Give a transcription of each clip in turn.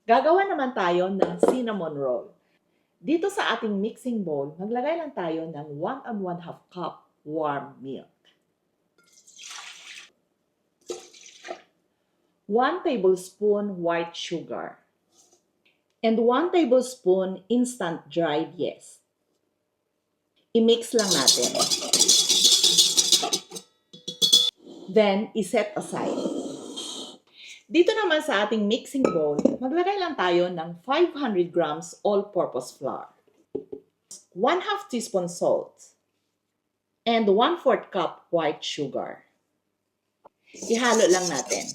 Gagawa naman tayo ng cinnamon roll. Dito sa ating mixing bowl, maglagay lang tayo ng 1 and 1/2 cup warm milk. 1 tablespoon white sugar. And 1 tablespoon instant dried yeast. I-mix lang natin. Then, iset aside. Dito naman sa ating mixing bowl, maglagay lang tayo ng 500 grams all-purpose flour, 1/2 teaspoon salt, and 1/4 cup white sugar. Ihalo lang natin.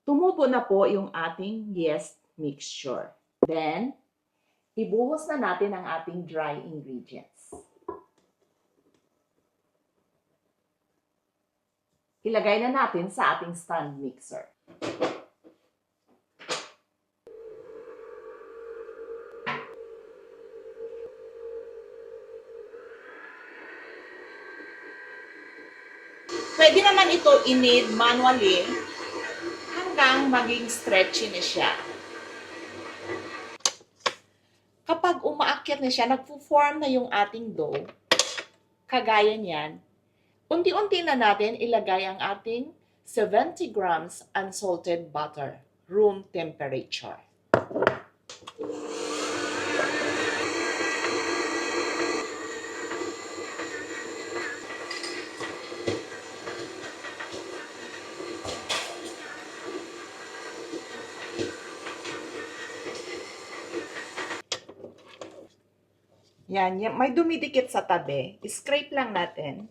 Tumubo na po yung ating yeast mixture. Then, ibuhos na natin ang ating dry ingredients. Ilagay na natin sa ating stand mixer. Pwede naman ito i-knead manually hanggang maging stretchy na siya. Kapag umaakyat na siya, nagpo-form na yung ating dough, kagaya niyan, unti-unti na natin ilagay ang ating 70 grams unsalted butter, room temperature. Yan, may dumidikit sa tabi. Scrape lang natin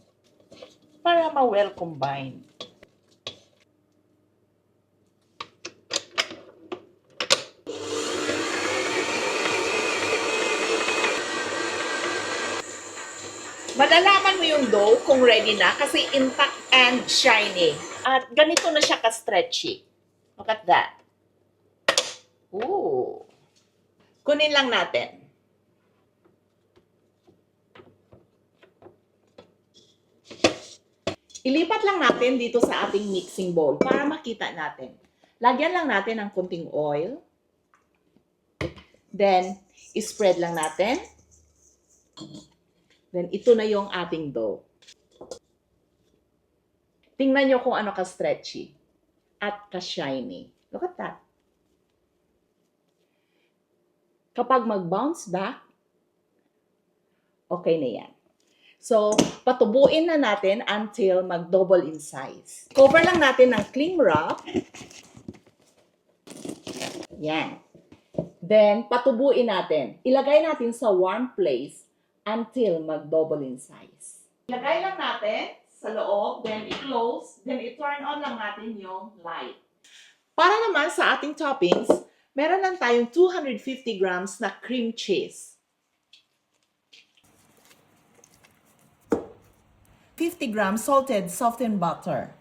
para ma-well combine. Malalaman mo yung dough kung ready na kasi intact and shiny. At ganito na siya ka-stretchy. Look at that. Ooh. Kunin lang natin. Ilipat lang natin dito sa ating mixing bowl para makita natin. Lagyan lang natin ng konting oil. Then, spread lang natin. Then, ito na yung ating dough. Tingnan nyo kung ano ka-stretchy at ka-shiny. Look at that. Kapag mag-bounce back, okay na yan. So, patubuin na natin until mag-double in size. Cover lang natin ng cling wrap. Yan. Then, patubuin natin. Ilagay natin sa warm place until mag-double in size. Ilagay lang natin sa loob, then i-close, then i-turn on lang natin yung light. Para naman sa ating toppings, meron lang tayong 250 grams na cream cheese. 50 grams salted softened butter,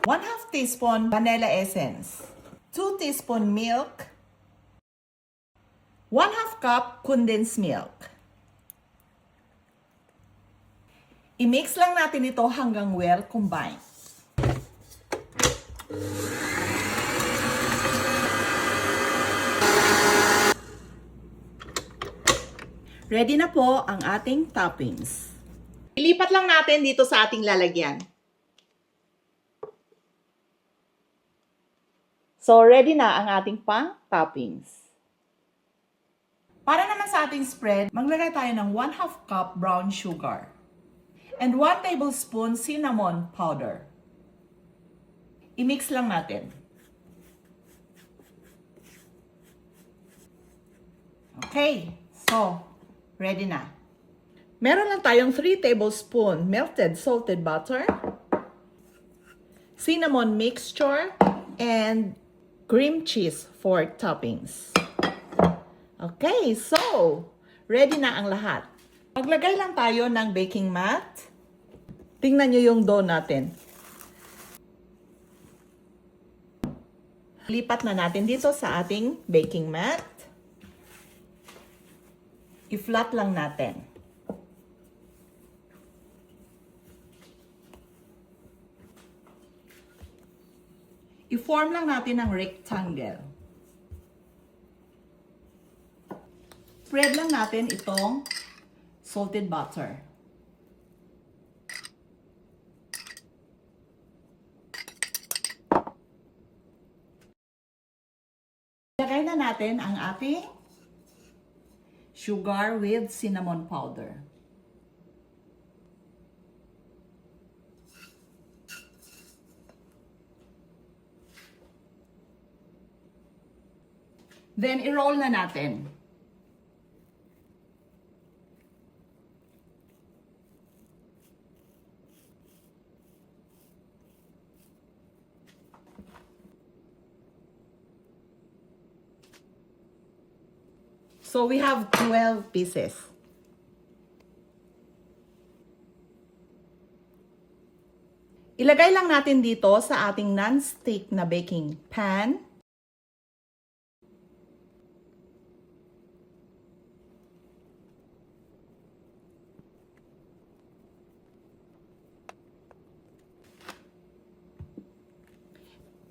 1/2 teaspoon vanilla essence, 2 teaspoon milk, 1/2 cup condensed milk. I-mix lang natin ito hanggang well combined. Ready na po ang ating toppings. Ilipat lang natin dito sa ating lalagyan. So, ready na ang ating pang-toppings. Para naman sa ating spread, maglagay tayo ng 1/2 cup brown sugar and 1 tablespoon cinnamon powder. I-mix lang natin. Okay, so, ready na. Meron lang tayong 3 tablespoon melted salted butter, cinnamon mixture, and cream cheese for toppings. Okay, so, ready na ang lahat. Maglagay lang tayo ng baking mat. Tingnan nyo yung dough natin. Lipat na natin dito sa ating baking mat. I-flat lang natin. I-form lang natin ng rectangle. Spread lang natin itong salted butter. Ilagay na natin ang ating sugar with cinnamon powder. Then, i-roll na natin. So, we have 12 pieces. Ilagay lang natin dito sa ating non-stick na baking pan.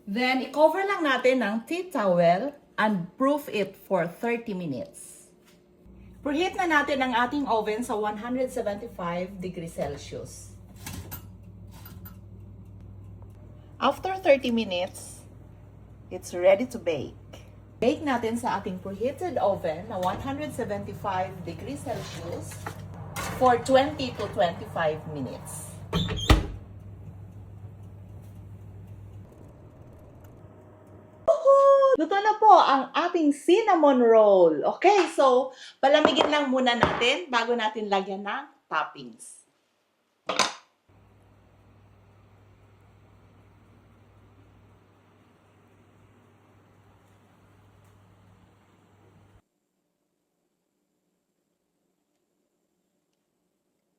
Then, i-cover lang natin ng tea towel and proof it for 30 minutes. Preheat na natin ang ating oven sa 175 degrees Celsius. After 30 minutes, it's ready to bake. Bake natin sa ating preheated oven na 175 degrees Celsius for 20 to 25 minutes. Luto na po ang ating cinnamon roll. Okay, so palamigin lang muna natin bago natin lagyan ng toppings.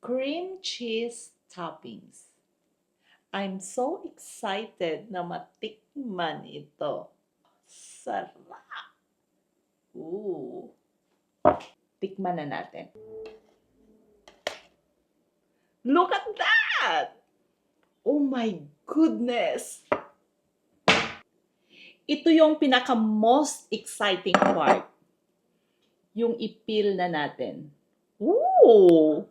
Cream cheese toppings. I'm so excited na matikman ito. Sarap! Ooh! Tikman na natin. Look at that! Oh my goodness! Ito yung pinaka-most exciting part. Yung ipil na natin. Ooh!